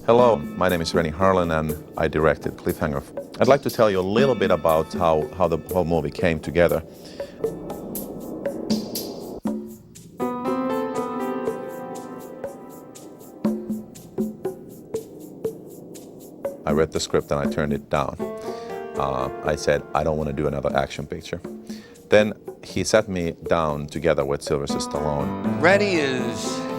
Hello, my name is Renny Harlin and I directed Cliffhanger. I'd like to tell you a little bit about how the whole movie came together. I read the script and I turned it down. I said, I don't want to do another action picture. Then he sat me down together with Sylvester Stallone. Renny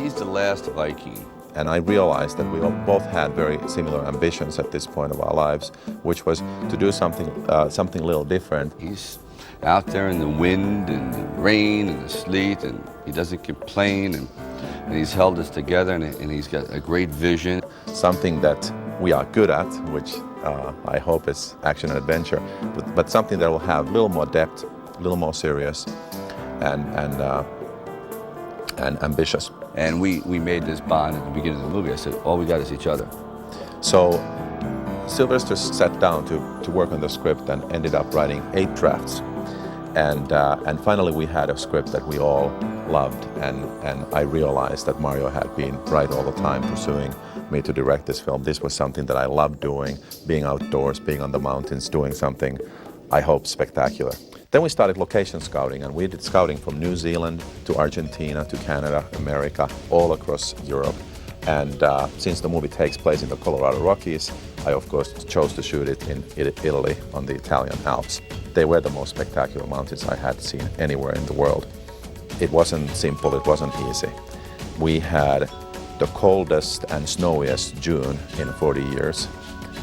he's the last Viking. And I realized that we both had very similar ambitions at this point of our lives, which was to do something a little different. He's out there in the wind and the rain and the sleet, and he doesn't complain, and he's held us together, and he's got a great vision. Something that we are good at, which I hope is action and adventure, but something that will have a little more depth, a little more serious, and ambitious. And we made this bond at the beginning of the movie. I said, all we got is each other. So Sylvester sat down to work on the script and ended up writing 8 drafts. And finally we had a script that we all loved, and I realized that Mario had been right all the time pursuing me to direct this film. This was something that I loved doing, being outdoors, being on the mountains, doing something, I hope, spectacular. Then we started location scouting, and we did scouting from New Zealand to Argentina to Canada, America, all across Europe. And since the movie takes place in the Colorado Rockies, I of course chose to shoot it in Italy on the Italian Alps. They were the most spectacular mountains I had seen anywhere in the world. It wasn't simple, it wasn't easy. We had the coldest and snowiest June in 40 years.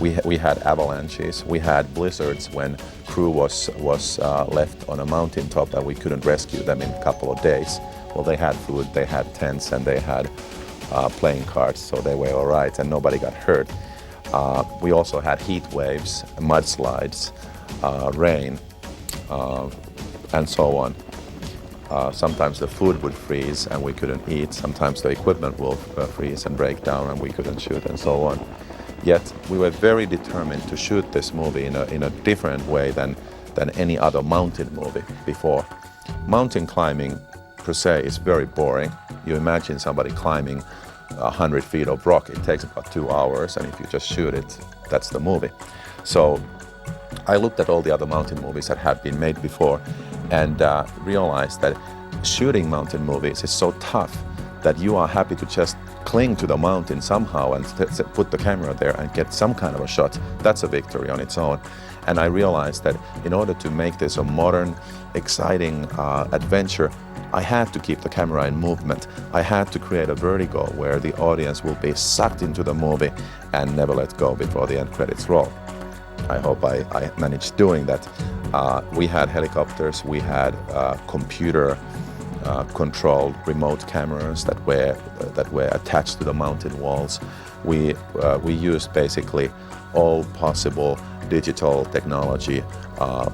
We had avalanches, we had blizzards when crew was left on a mountaintop and we couldn't rescue them in a couple of days. Well, they had food, they had tents, and they had playing cards, so they were all right and nobody got hurt. We also had heat waves, mudslides, rain, and so on. Sometimes the food would freeze and we couldn't eat. Sometimes the equipment will freeze and break down and we couldn't shoot, and so on. Yet we were very determined to shoot this movie in a different way than any other mountain movie before. Mountain climbing per se is very boring. You imagine somebody climbing 100 feet of rock, it takes about 2 hours, and if you just shoot it, that's the movie. So I looked at all the other mountain movies that had been made before and realized that shooting mountain movies is so tough that you are happy to just cling to the mountain somehow and put the camera there and get some kind of a shot. That's a victory on its own. And I realized that in order to make this a modern, exciting adventure, I had to keep the camera in movement. I had to create a vertigo where the audience will be sucked into the movie and never let go before the end credits roll. I hope I managed doing that. We had helicopters, we had computer controlled remote cameras that were attached to the mountain walls. We used basically all possible digital technology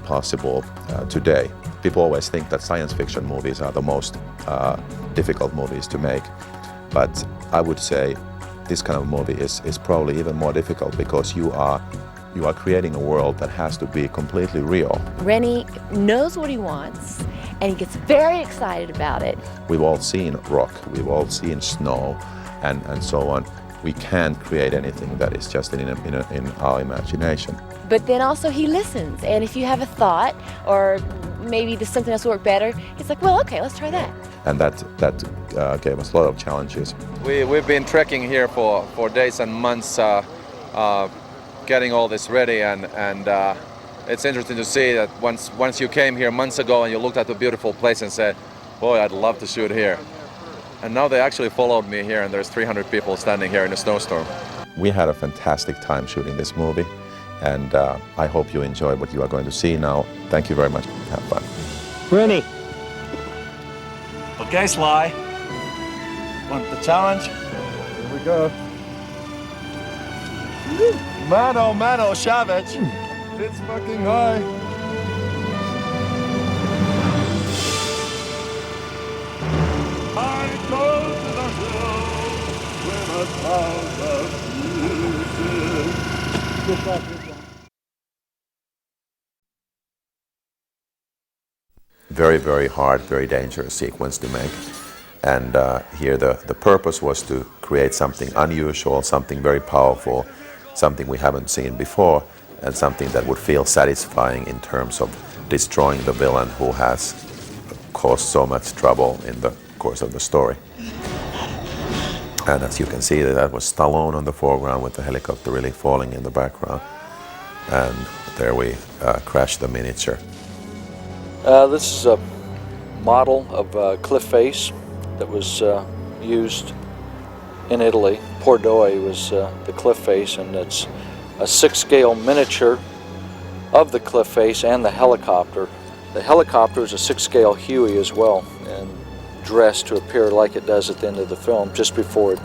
possible today. People always think that science fiction movies are the most difficult movies to make, but I would say this kind of movie is probably even more difficult because you are creating a world that has to be completely real. Renny knows what he wants, and he gets very excited about it. We've all seen rock, we've all seen snow, and so on. We can't create anything that is just in our imagination. But then also he listens, and if you have a thought, or maybe there's something else will work better, he's like, well, okay, let's try that. And that gave us a lot of challenges. We've been trekking here for days and months, getting all this ready, and it's interesting to see that once you came here months ago and you looked at the beautiful place and said, boy, I'd love to shoot here. And now they actually followed me here, and there's 300 people standing here in a snowstorm. We had a fantastic time shooting this movie, and I hope you enjoy what you are going to see now. Thank you very much. Have fun. Renny. Okay, Sly. Want the challenge? Here we go. Mano, Savage. It's fucking high. I go to the hill with a sound of music. Very, very hard, very dangerous sequence to make. And here the purpose was to create something unusual, something very powerful, something we haven't seen before, and something that would feel satisfying in terms of destroying the villain who has caused so much trouble in the course of the story. And as you can see, that was Stallone on the foreground with the helicopter really falling in the background. And there we crashed the miniature. This is a model of cliff face that was used in Italy. Pordoi was the cliff face, and it's a 6-scale miniature of the cliff face and the helicopter. The helicopter is a 6-scale Huey as well, and dressed to appear like it does at the end of the film, just before it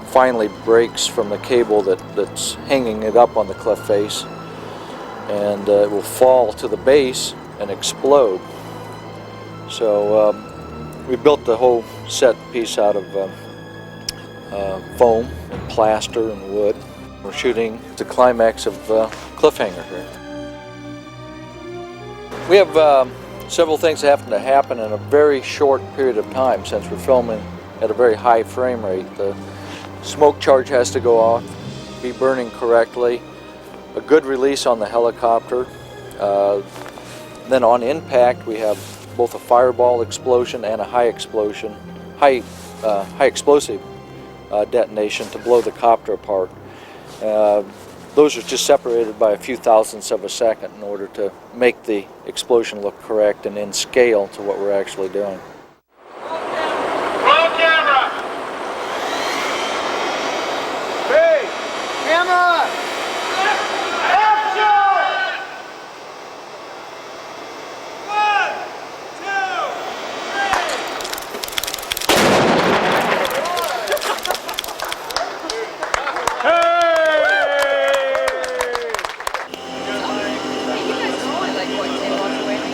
finally breaks from the cable that's hanging it up on the cliff face, and it will fall to the base and explode. So we built the whole set piece out of foam and plaster and wood. We're shooting the climax of Cliffhanger here. We have several things that have to happen in a very short period of time, since we're filming at a very high frame rate. The smoke charge has to go off, be burning correctly, a good release on the helicopter. Then on impact, we have both a fireball explosion and a high explosive detonation to blow the copter apart. Those are just separated by a few thousandths of a second in order to make the explosion look correct and in scale to what we're actually doing. Roll camera! Hey! Camera! Action! 1, 2, 3! Hey!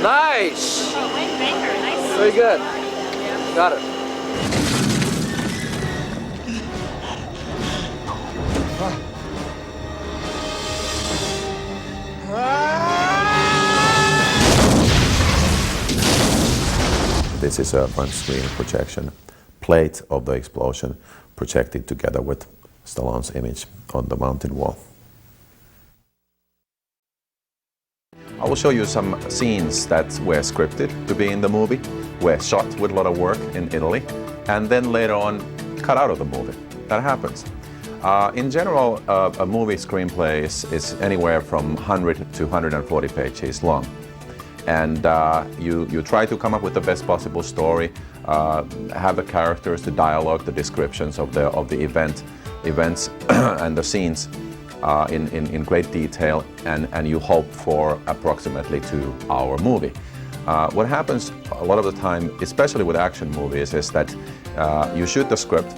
Nice! Very good. Got it. This is a front screen projection plate of the explosion projected together with Stallone's image on the mountain wall. I will show you some scenes that were scripted to be in the movie, were shot with a lot of work in Italy, and then later on cut out of the movie. That happens. In general, a movie screenplay is anywhere from 100 to 140 pages long. And you try to come up with the best possible story, have the characters, the dialogue, the descriptions of the events and the scenes in great detail, and you hope for approximately 2-hour movie. What happens a lot of the time, especially with action movies, is that you shoot the script.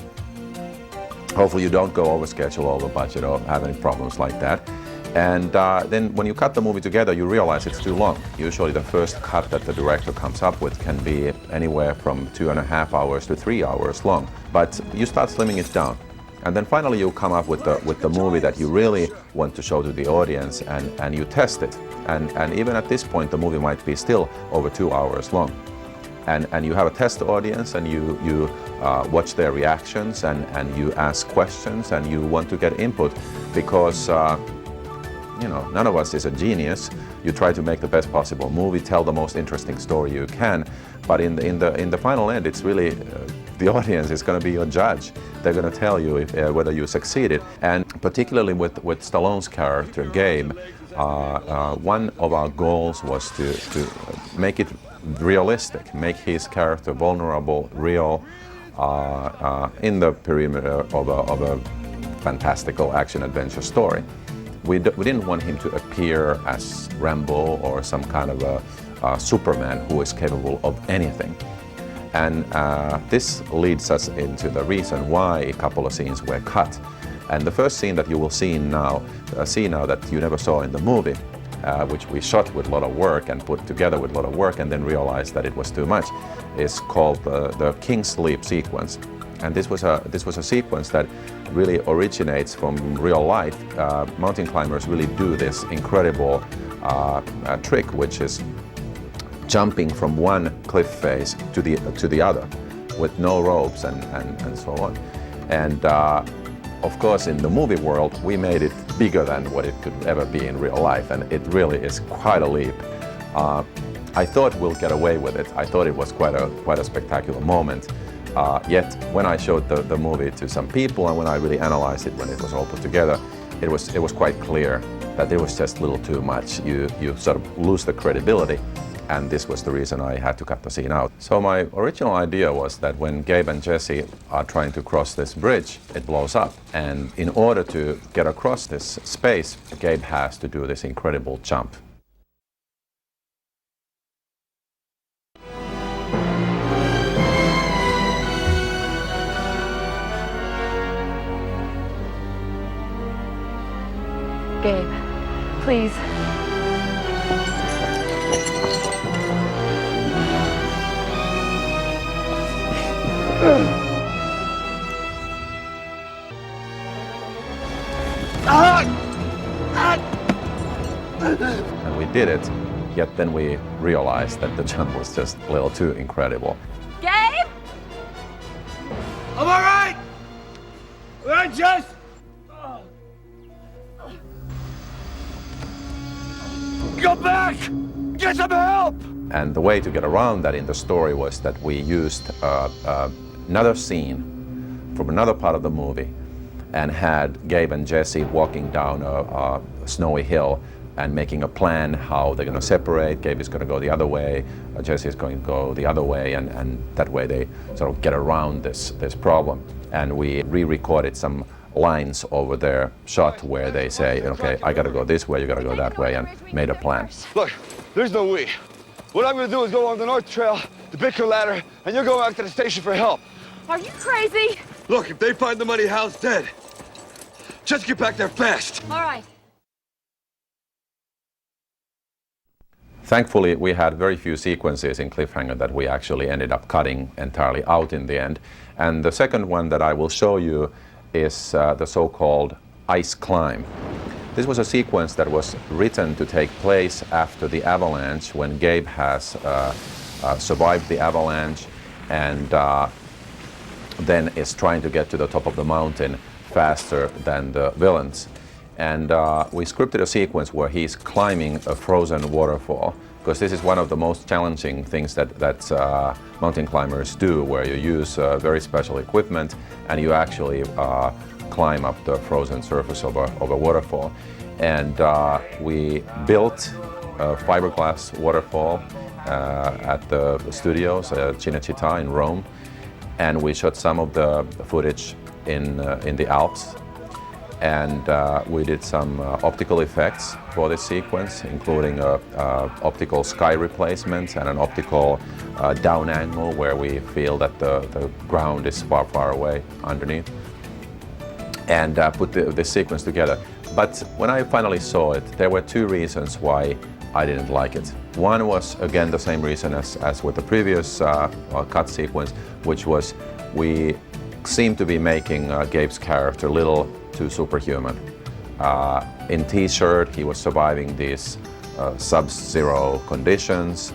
Hopefully you don't go over schedule, over budget, or have any problems like that. And then when you cut the movie together, you realize it's too long. Usually the first cut that the director comes up with can be anywhere from 2.5 hours to 3 hours long. But you start slimming it down. And then finally you come up with the movie that you really want to show to the audience, and you test it. And even at this point, the movie might be still over 2 hours long. And you have a test audience, and you watch their reactions, and you ask questions, and you want to get input, because none of us is a genius. You try to make the best possible movie, tell the most interesting story you can, but in the final end, it's really the audience is going to be your judge. They're going to tell you whether you succeeded. And particularly with Stallone's character, Gabe, one of our goals was to make it realistic, make his character vulnerable, real, in the perimeter of a fantastical action-adventure story. We didn't want him to appear as Rambo or some kind of a Superman who is capable of anything. And this leads us into the reason why a couple of scenes were cut. And the first scene that you will see now that you never saw in the movie, which we shot with a lot of work and put together with a lot of work and then realized that it was too much, is called the King's Leap sequence. And this was a sequence that really originates from real life. Mountain climbers really do this incredible trick, which is jumping from one cliff face to the other. with no ropes and so on. And of course, in the movie world, we made it bigger than what it could ever be in real life, and it really is quite a leap. I thought we'll get away with it. I thought it was quite a spectacular moment. Yet, when I showed the movie to some people and when I really analyzed it, when it was all put together, it was quite clear that it was just a little too much. You sort of lose the credibility, and this was the reason I had to cut the scene out. So my original idea was that when Gabe and Jesse are trying to cross this bridge, it blows up. And in order to get across this space, Gabe has to do this incredible jump. Gabe, please. And we did it, yet then we realized that the jump was just a little too incredible. Gabe? I'm all right. All right, Jess. Go back. Get some help. And the way to get around that in the story was that we used another scene from another part of the movie and had Gabe and Jesse walking down a snowy hill and making a plan how they're going to separate. Gabe is going to go the other way, Jesse is going to go the other way, and that way they sort of get around this problem. And we re-recorded some lines over their shot where they say, okay, I got to go this way, you got to go that way, and made a plan. Look, there's no we. What I'm going to do is go along the North Trail, the Bicker Ladder, and you're going back to the station for help. Are you crazy? Look, if they find the money, Hal's dead. Just get back there fast. All right. Thankfully, we had very few sequences in Cliffhanger that we actually ended up cutting entirely out in the end. And the second one that I will show you is the so-called ice climb. This was a sequence that was written to take place after the avalanche, when Gabe has survived the avalanche and then is trying to get to the top of the mountain faster than the villains. And we scripted a sequence where he's climbing a frozen waterfall, because this is one of the most challenging things that mountain climbers do, where you use very special equipment and you actually climb up the frozen surface of a waterfall. And we built a fiberglass waterfall at the studios at Cinecittà in Rome, and we shot some of the footage in the Alps. And we did some optical effects for this sequence, including optical sky replacement and an optical down angle where we feel that the ground is far, far away underneath, and put this sequence together. But when I finally saw it, there were two reasons why I didn't like it. One was, again, the same reason as with the previous cut sequence, which was we seemed to be making Gabe's character a little too superhuman. In T-shirt, he was surviving these sub-zero conditions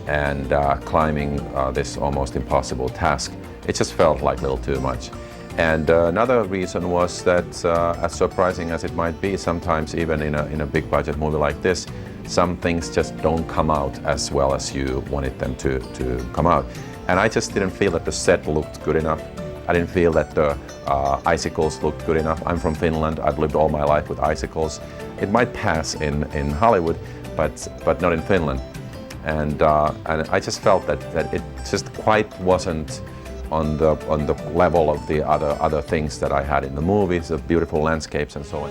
and climbing this almost impossible task. It just felt like a little too much. And another reason was that, as surprising as it might be, sometimes even in a big budget movie like this, some things just don't come out as well as you wanted them to come out. And I just didn't feel that the set looked good enough. I didn't feel that the icicles looked good enough. I'm from Finland. I've lived all my life with icicles. It might pass in Hollywood, but not in Finland. And I just felt that it just quite wasn't on the level of the other things that I had in the movies, the beautiful landscapes and so on.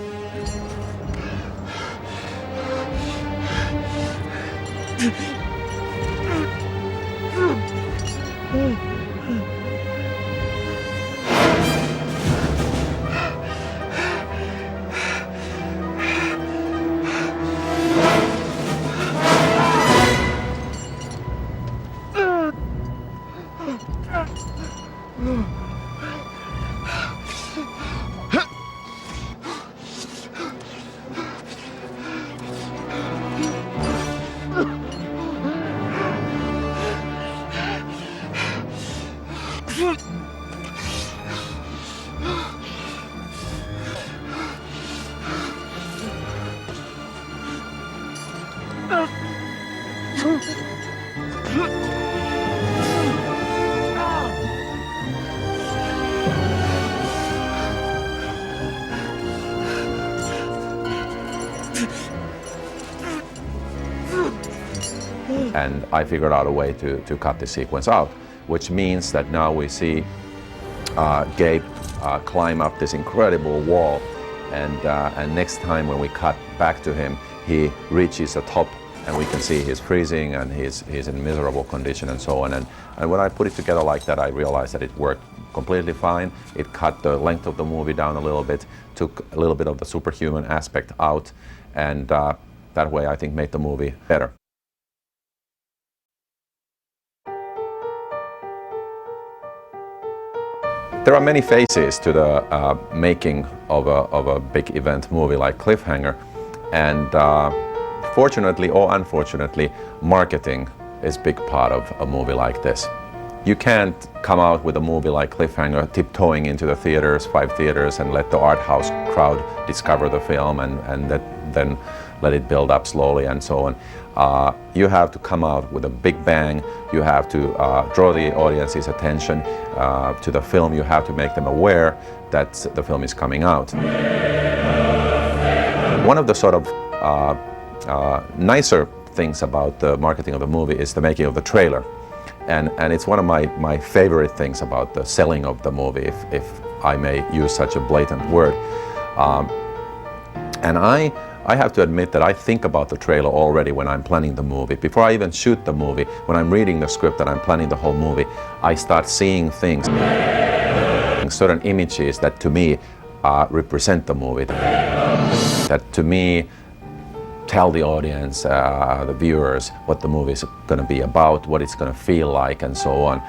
And I figured out a way to cut the sequence out, which means that now we see Gabe climb up this incredible wall, and next time when we cut back to him, he reaches the top, and we can see he's freezing and he's in miserable condition and so on. And when I put it together like that, I realized that it worked completely fine. It cut the length of the movie down a little bit, took a little bit of the superhuman aspect out, and that way I think made the movie better. There are many phases to the making of a big event movie like Cliffhanger, and fortunately or unfortunately, marketing is a big part of a movie like this. You can't come out with a movie like Cliffhanger tiptoeing into the theaters, 5 theaters, and let the art house crowd discover the film and then let it build up slowly and so on. You have to come out with a big bang. You have to draw the audience's attention to the film. You have to make them aware that the film is coming out. One of the sort of nicer things about the marketing of the movie is the making of the trailer. And it's one of my favorite things about the selling of the movie, if I may use such a blatant word. And I have to admit that I think about the trailer already when I'm planning the movie. Before I even shoot the movie, when I'm reading the script and I'm planning the whole movie, I start seeing things, certain images that to me represent the movie, that to me tell the audience, the viewers, what the movie is going to be about, what it's going to feel like, and so on.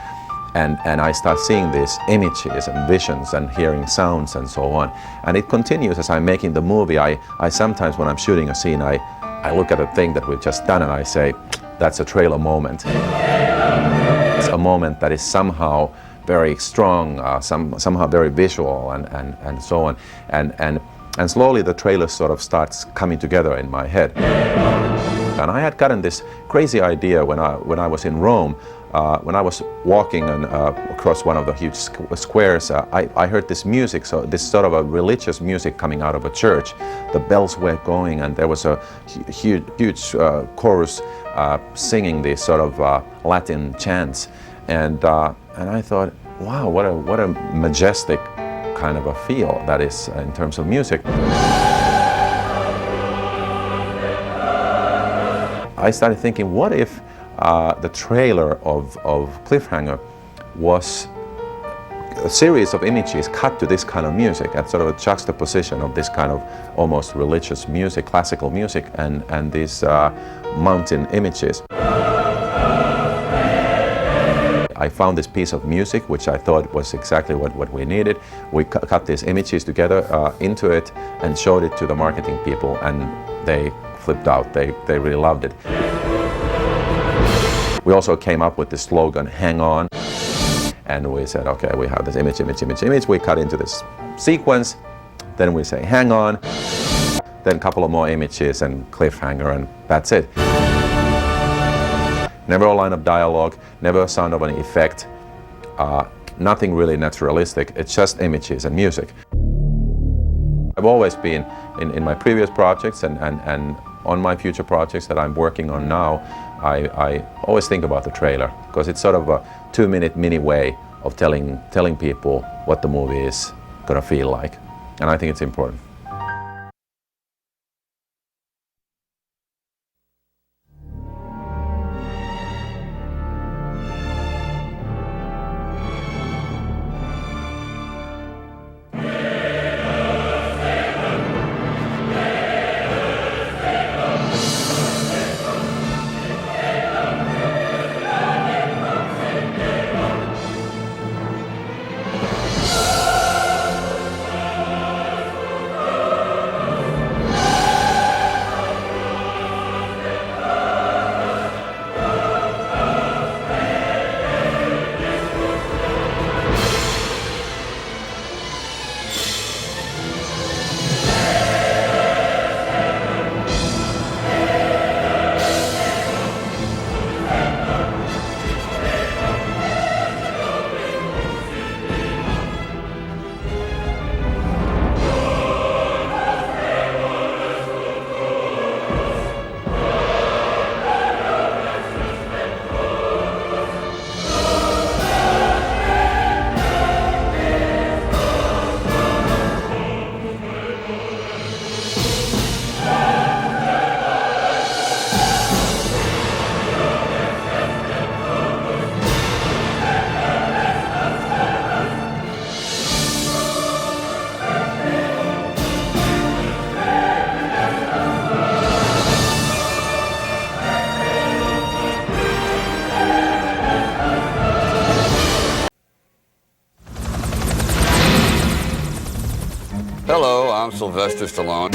And I start seeing these images and visions and hearing sounds and so on. And it continues as I'm making the movie. I sometimes, when I'm shooting a scene, I look at a thing that we've just done and I say, that's a trailer moment. It's a moment that is somehow very strong, somehow very visual and so on. And slowly the trailer sort of starts coming together in my head. And I had gotten this crazy idea when I was in Rome. When I was walking across one of the huge squares, I heard this music, so this sort of a religious music coming out of a church. The bells were going and there was a huge chorus singing these sort of Latin chants. And I thought, wow, what a majestic kind of a feel that is in terms of music. I started thinking, what if the trailer of Cliffhanger was a series of images cut to this kind of music, and sort of a juxtaposition of this kind of almost religious music, classical music, and these mountain images. I found this piece of music, which I thought was exactly what we needed. We cut these images together into it and showed it to the marketing people, and they flipped out. They really loved it. We also came up with the slogan, hang on. And we said, okay, we have this image. We cut into this sequence. Then we say, hang on. Then a couple of more images and Cliffhanger, and that's it. Never a line of dialogue, never a sound of an effect. Nothing really naturalistic. It's just images and music. I've always been, in my previous projects and on my future projects that I'm working on now, I always think about the trailer, because it's sort of a 2-minute mini way of telling people what the movie is going to feel like. And I think it's important. Sylvester Stallone.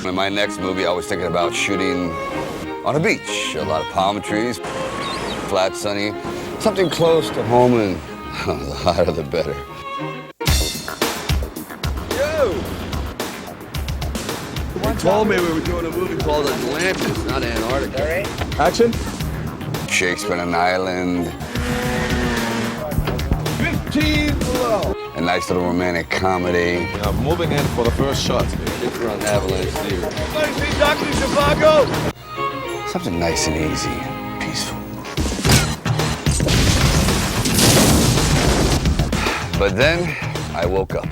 In my next movie, I was thinking about shooting on a beach. A lot of palm trees, flat, sunny, something close to home, and the hotter the better. Yo! They told me we were doing a movie called Atlantis, not Antarctica. All right. Action. Shakespeare on an island. 15 below. A nice little romantic comedy. Moving in for the first shot. We're on Avalanche Theater. Everybody see Doctor Zhivago? Something nice and easy, peaceful. But then I woke up.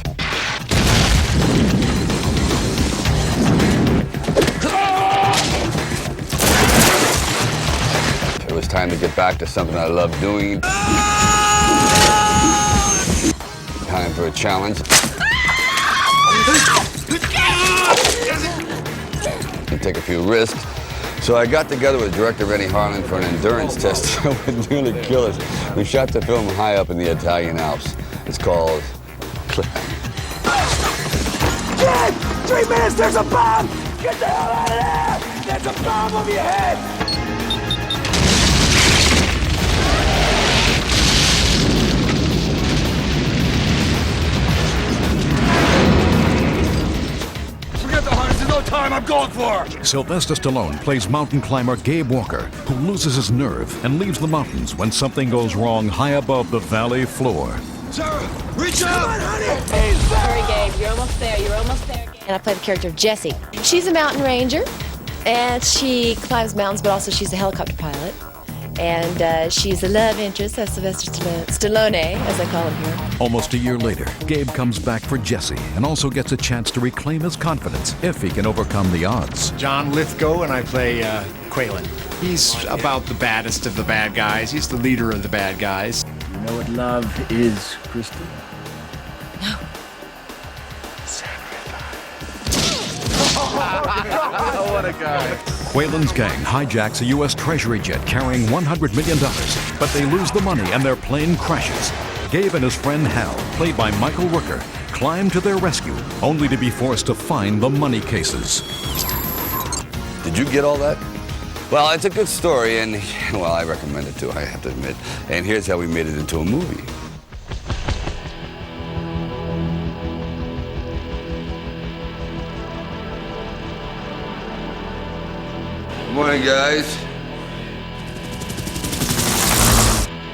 It was time to get back to something I love doing. Time for a challenge. And take a few risks. So I got together with director Renny Harlin for an endurance test that would nearly kill us. We shot the film high up in the Italian Alps. It's called Cliffhanger. Kid! 3 minutes, there's a bomb! Get the hell out of there! There's a bomb over your head! Forget the harness, there's no time, I'm going for her! Sylvester Stallone plays mountain climber Gabe Walker, who loses his nerve and leaves the mountains when something goes wrong high above the valley floor. Sarah, reach out! Come on, honey! Sorry, Gabe, you're almost there. You're almost there. And I play the character of Jessie. She's a mountain ranger, and she climbs mountains, but also she's a helicopter pilot. And she's the love interest of Sylvester Stallone, as I call him here. Almost a year later, Gabe comes back for Jessie and also gets a chance to reclaim his confidence if he can overcome the odds. John Lithgow, and I play Quaylen. He's about the baddest of the bad guys. He's the leader of the bad guys. You know what love is, Kristen? No. Oh, what a guy. Quaylen's gang hijacks a U.S. Treasury jet carrying $100 million, but they lose the money and their plane crashes. Gabe and his friend Hal, played by Michael Rooker, climb to their rescue, only to be forced to find the money cases. Did you get all that? Well, it's a good story, and, well, I recommend it too, I have to admit. And here's how we made it into a movie. Good morning, guys.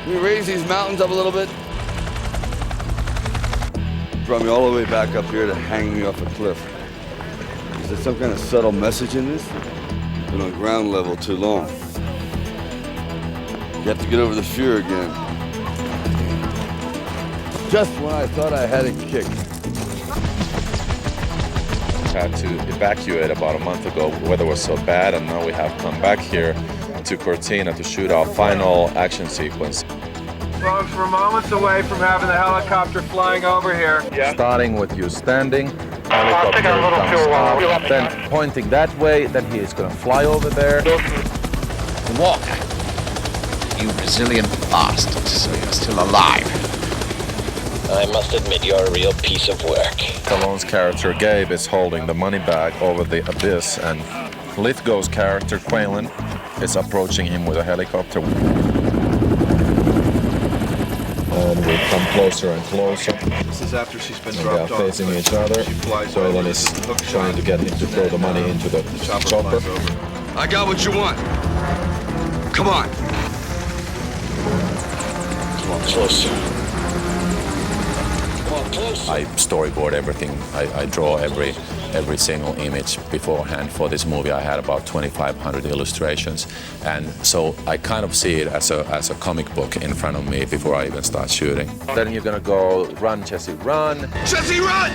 Can we raise these mountains up a little bit? Brought me all the way back up here to hang me off a cliff. Is there some kind of subtle message in this? Been on ground level too long. You have to get over the fear again. Just when I thought I had it kicked. Had to evacuate about a month ago. The weather was so bad, and now we have come back here to Cortina to shoot our final action sequence. Folks, we're moments away from having the helicopter flying over here. Yeah. Starting with you standing, helicopter comes up, then pointing that way, then he is going to fly over there. Walker, you resilient bastard, so you're still alive. I must admit you're a real piece of work. Stallone's character Gabe is holding the money bag over the abyss, and Lithgow's character Quaylen is approaching him with a helicopter. And we come closer and closer. This is after she's been dropped off. They are facing each other. Quaylen is trying to get him to throw the money into the chopper. I got what you want. Come on. Come on, closer. I storyboard everything. I draw every single image beforehand. For this movie, I had about 2,500 illustrations, and so I kind of see it as a comic book in front of me before I even start shooting. Then you're gonna go, run, Jesse, run. Jesse, run!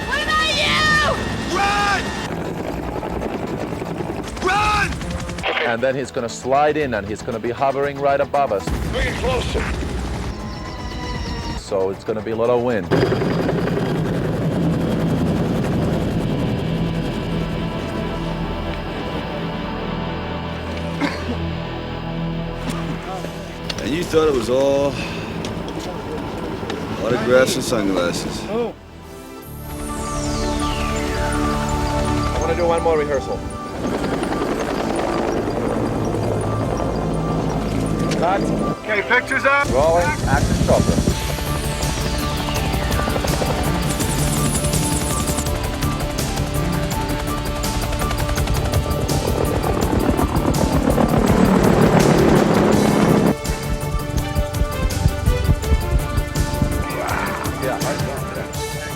What about Run! Run! And then he's gonna slide in, and he's gonna be hovering right above us. Bring it closer. So it's gonna be a little wind. And you thought it was all autographs and sunglasses. want to do one more rehearsal. Cut. Okay, pictures up. Rolling. Action. Stop.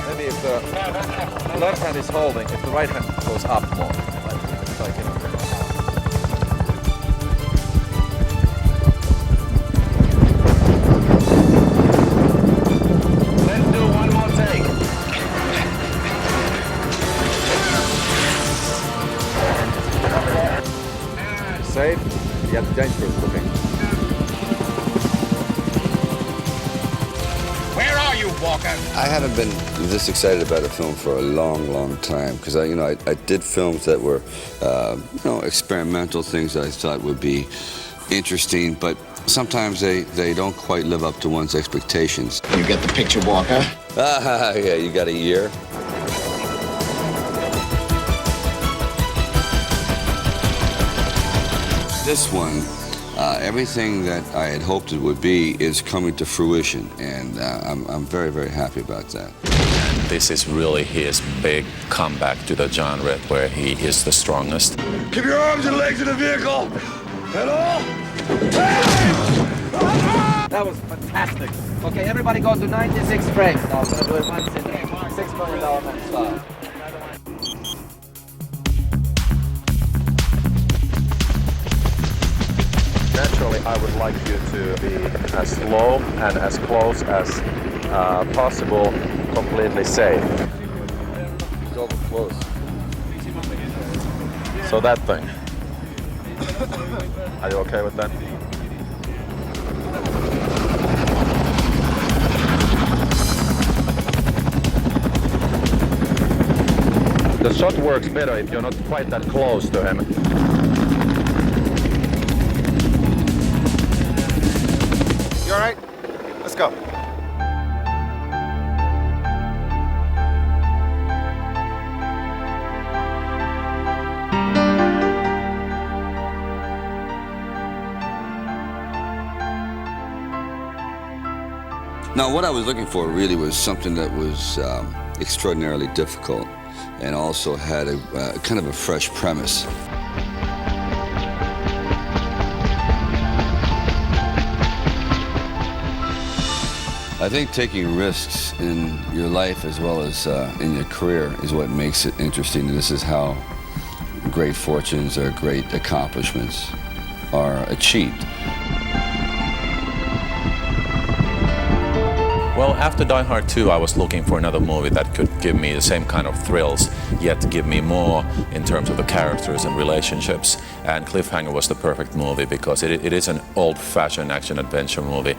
Maybe if the left hand is holding, if the right hand goes up more. Like let's do one more take. Safe, yet dangerous looking. Where are you, Walker? I haven't been this excited about a film for a long time because I did films that were, experimental things that I thought would be interesting, but sometimes they don't quite live up to one's expectations. You get the picture, Walker? Yeah, you got a year. This one, everything that I had hoped it would be is coming to fruition, and I'm very happy about that. And this is really his big comeback to the genre where he is the strongest. Keep your arms and legs in the vehicle. Hello? That was fantastic. Okay, everybody go to 96 frames. Now I'm gonna do it once in $6 million man style. Naturally, I would like you to be as low and as close as possible, completely safe. Go close. So that thing. Are you okay with that? The shot works better if you're not quite that close to him. You all right? Let's go. Now, what I was looking for really was something that was extraordinarily difficult and also had a kind of a fresh premise. I think taking risks in your life as well as in your career is what makes it interesting. And this is how great fortunes or great accomplishments are achieved. Well, after Die Hard 2, I was looking for another movie that could give me the same kind of thrills, yet give me more in terms of the characters and relationships. And Cliffhanger was the perfect movie because it is an old-fashioned action-adventure movie.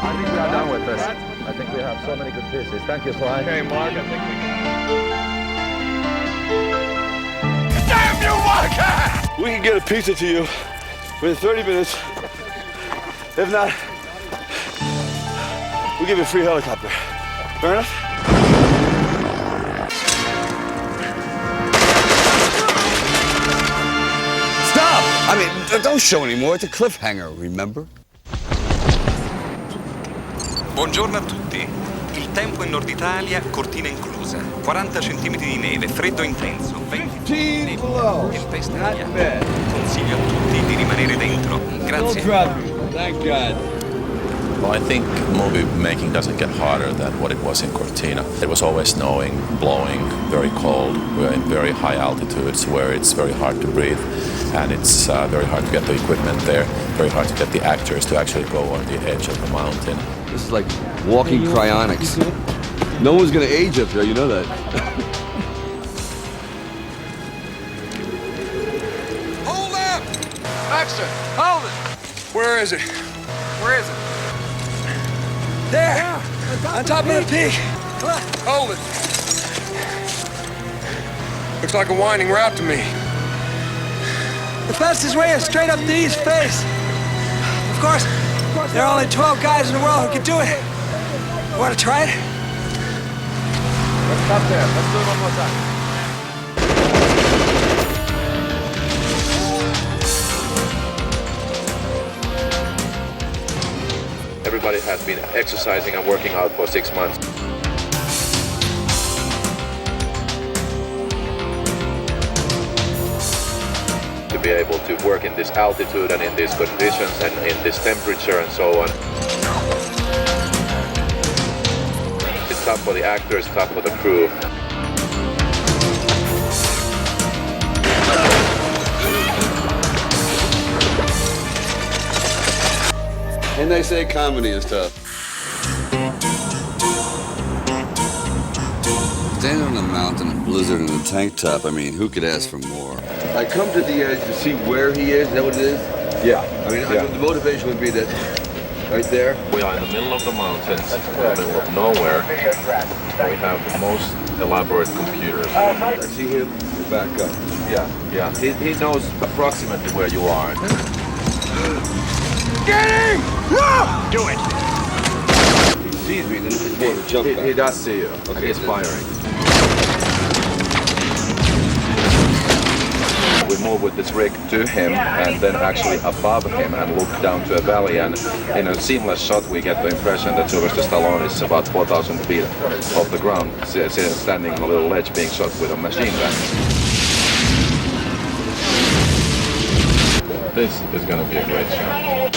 I think we are done with this. I think we have so many good pieces. Thank you, Sly. Okay, Mark, I think we can... Damn you, Walker! We can get a pizza to you within 30 minutes. If not, we'll give you a free helicopter. Fair enough? Stop! I mean, don't show anymore. It's a cliffhanger, remember? Buongiorno a tutti. Il tempo in Nord Italia, cortina inclusa. 40 centimetri di neve, freddo intenso, 20 below. Tempesta di ghiaccio. Consiglio a tutti di rimanere dentro. Grazie. Thank God. Well, I think movie making doesn't get harder than what it was in Cortina. It was always snowing, blowing, very cold. We're in very high altitudes where it's very hard to breathe, and it's very hard to get the equipment there, very hard to get the actors to actually go on the edge of the mountain. This is like walking cryonics. No one's gonna age up here, you know that. Hold up! Baxter, hold it! Where is it? Where is it? There! On top of the peak! Hold it! Looks like a winding route to me. The fastest way is straight up the east face. Of course, There are only 12 guys in the world who can do it. You want to try it? Let's stop there. Let's do it one more time. Everybody has been exercising and working out for 6 months. To be able to work in this altitude and in these conditions and in this temperature and so on. It's tough for the actors, tough for the crew. And they say comedy is tough. Standing on a mountain in blizzard in a tank top, I mean, who could ask for more? I come to the edge to see where he is, is that what it is? Yeah. I mean, the motivation would be that right there. We are in the middle of the mountains, in the middle of nowhere. We have the most elaborate computers. I see him, you back up. Yeah. He knows approximately where you are. Get him! No! Do it! He sees me, then it's more of a jump back. He does see you, and Okay, he's firing. We move with this rig to him and then actually above him and look down to a valley, and in a seamless shot we get the impression that Sylvester Stallone is about 4,000 feet off the ground, standing on a little ledge being shot with a machine gun. This is going to be a great show.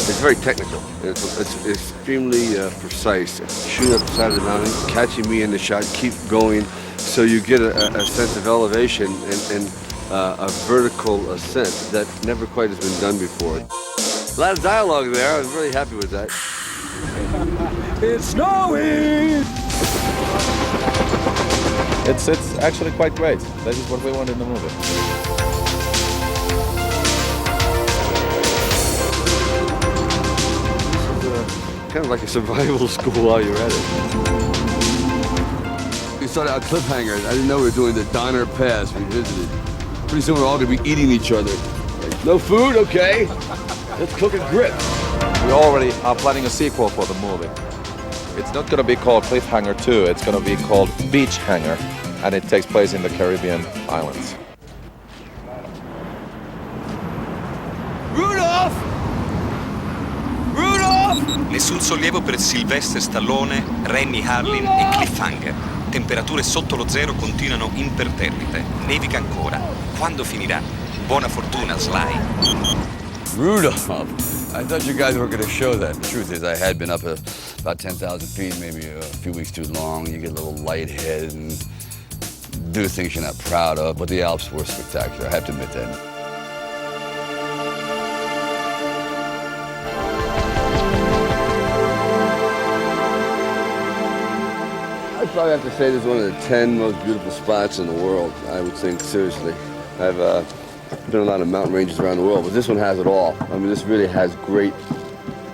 It's very technical. It's extremely precise. Shooting up the side of the mountain, catching me in the shot, keep going, so you get a sense of elevation and a vertical ascent that never quite has been done before. A lot of dialogue there. I was really happy with that. It's snowing! It's actually quite great. This is what we want in the movie. Kind of like a survival school while you're at it. We started out Cliffhanger. I didn't know we were doing the Donner Pass. We visited. Pretty soon we're all going to be eating each other. Like, no food? Okay. Let's cook a grip. We already are planning a sequel for the movie. It's not going to be called Cliffhanger 2. It's going to be called Beach Hanger, and it takes place in the Caribbean islands. Rudolph! Nessun sollievo per Sylvester Stallone, Renny Harlin e Cliffhanger. Temperature sotto lo zero continuano imperterrite. Nevica ancora. Quando finirà? Buona fortuna, Sly. Rudolph! I thought you guys were going to show that. The truth is I had been up about 10,000 feet, maybe a few weeks too long. You get a little lightheaded and do things you're not proud of. But the Alps were spectacular. I have to admit that. I'd probably have to say this is one of the 10 most beautiful spots in the world, I would think, seriously. I've been on a lot of mountain ranges around the world, but this one has it all. I mean, this really has great,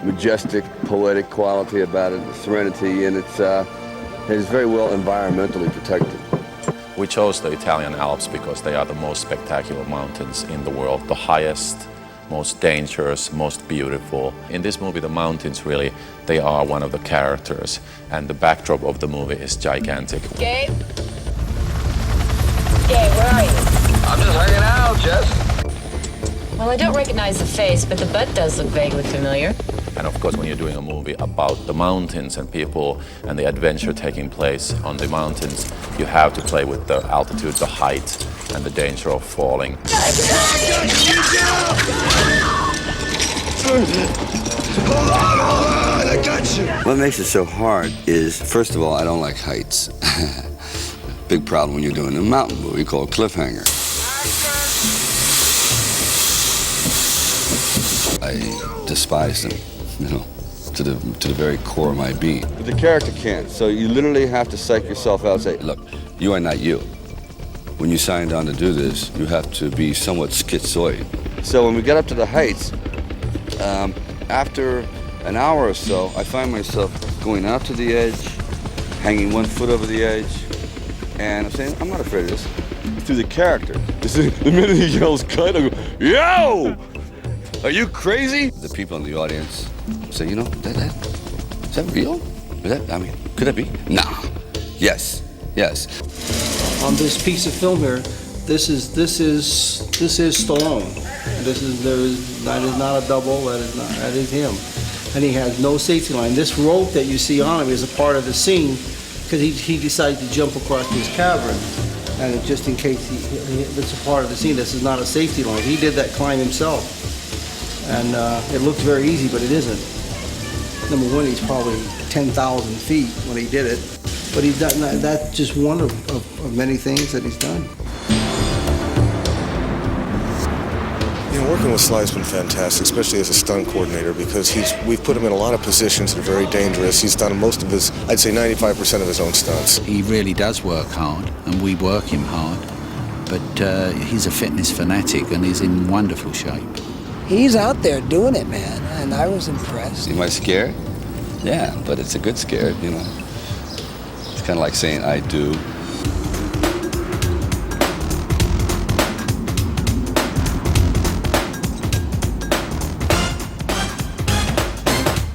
majestic, poetic quality about it, the serenity, and it's very well environmentally protected. We chose the Italian Alps because they are the most spectacular mountains in the world, the highest, most dangerous, most beautiful. In this movie, the mountains really, they are one of the characters, and the backdrop of the movie is gigantic. Gabe? Gabe, where are you? I'm just hanging out, Jess. Well, I don't recognize the face, but the butt does look vaguely familiar. And of course, when you're doing a movie about the mountains and people and the adventure taking place on the mountains, you have to play with the altitude, the height, and the danger of falling. Hold on, I got you! What makes it so hard is, first of all, I don't like heights. Big problem when you're doing a mountain movie called Cliffhanger. I despise them, you know, to the very core of my being. But the character can't, so you literally have to psych yourself out and say, look, you are not you. When you signed on to do this, you have to be somewhat schizoid, So when we get up to the heights, after an hour or so, I find myself going out to the edge, hanging one foot over the edge, and I'm saying, I'm not afraid of this. Through the character. The minute he yells cut, I go, yo! Are you crazy? The people in the audience say, you know, is that real? Could that be? Nah. Yes. On this piece of film here, this is Stallone. That is not a double. That is him, and he has no safety line. This rope that you see on him is a part of the scene because he decided to jump across this cavern, and just in case it's a part of the scene. This is not a safety line. He did that climb himself, and it looks very easy, but it isn't. Number one, he's probably 10,000 feet when he did it. But he's done, that's just one of many things that he's done. You know, working with Sly's been fantastic, especially as a stunt coordinator, because we've put him in a lot of positions that are very dangerous. He's done most of his, I'd say 95% of his own stunts. He really does work hard, and we work him hard. But he's a fitness fanatic, and he's in wonderful shape. He's out there doing it, man, and I was impressed. Am I scared? Yeah, but it's a good scared, you know. It's kind of like saying I do.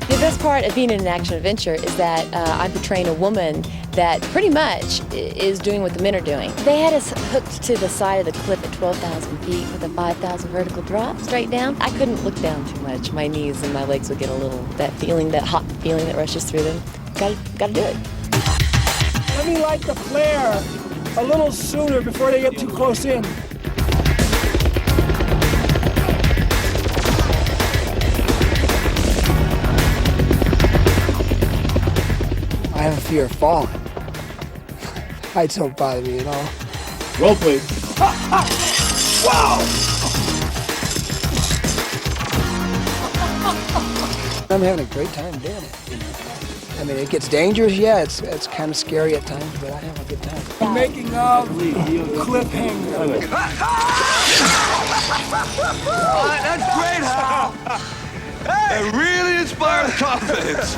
The best part of being in an action adventure is that I'm portraying a woman that pretty much is doing what the men are doing. They had us hooked to the side of the cliff at 12,000 feet with a 5,000 vertical drop straight down. I couldn't look down too much. My knees and my legs would get a little, that hot feeling that rushes through them. Gotta do it. Let me light the flare a little sooner before they get too close in. I have a fear of falling. Heights don't bother me at all. Roll, please. Wow! I'm having a great time doing it. You know? I mean, it gets dangerous, yeah. It's kind of scary at times, but I have a good time. Making of Cliffhanger. That's great, Hal. Hey! That really inspires confidence.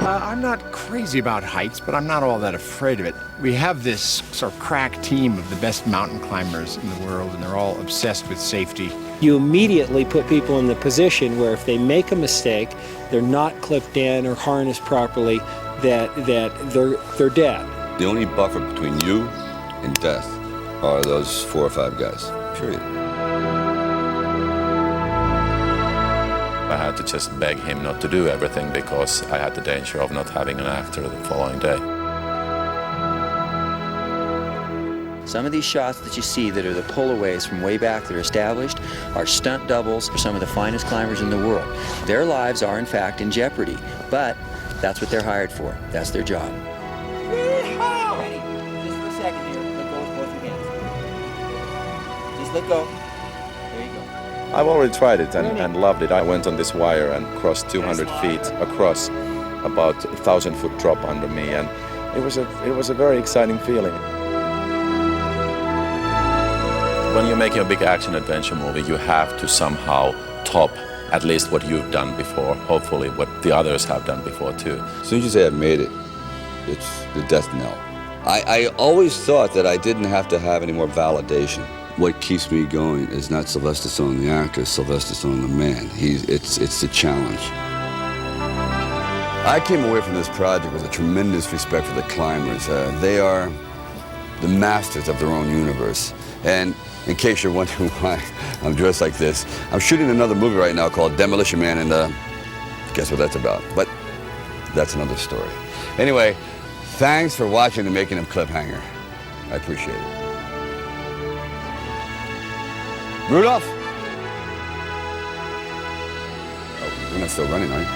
I'm not crazy about heights, but I'm not all that afraid of it. We have this sort of crack team of the best mountain climbers in the world, and they're all obsessed with safety. You immediately put people in the position where if they make a mistake, they're not clipped in or harnessed properly, that they're dead. The only buffer between you and death are those 4 or 5 guys, period. I had to just beg him not to do everything because I had the danger of not having an actor the following day. Some of these shots that you see that are the pullaways from way back that are established are stunt doubles for some of the finest climbers in the world. Their lives are in fact in jeopardy, but that's what they're hired for. That's their job. Ready? Just for a second here. Let go with both your hands. Just let go. There you go. I've already tried it and loved it. I went on this wire and crossed 200 feet across, about 1,000-foot drop under me, and it was a very exciting feeling. When you're making a big action adventure movie, you have to somehow top at least what you've done before, hopefully what the others have done before too. As soon as you say I've made it, it's the death knell. I always thought that I didn't have to have any more validation. What keeps me going is not Sylvester Stallone the actor, it's Sylvester Stallone the man. It's the challenge. I came away from this project with a tremendous respect for the climbers. They are the masters of their own universe. And in case you're wondering why I'm dressed like this, I'm shooting another movie right now called Demolition Man, and guess what that's about? But that's another story. Anyway, thanks for watching the making of Cliffhanger. I appreciate it. Rudolph! Oh, you're not still running, are you?